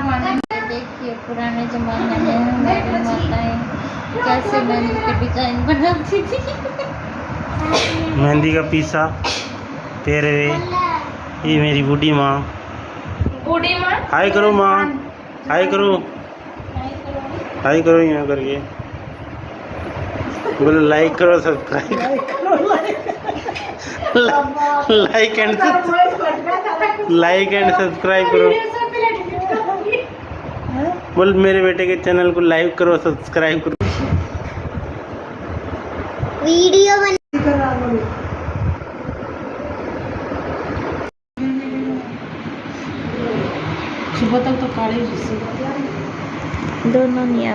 जमाने में देखिए, पुराने जमाने में हमारी माताएं कैसे मेहंदी के डिजाइन बनाती थी। मेहंदी का पीसा तेरे, ये मेरी बूढ़ी माँ। बूढ़ी माँ हाय करो माँ, हाय करो, हाय करो यहाँ करके बोलो। लाइक करो, सब्सक्राइब लाइक एंड सब्सक्राइब करो। बोल मेरे बेटे के चैनल को लाइक करो, सब्सक्राइब करो। वीडियो सुबह तक तो काले दोनों नहीं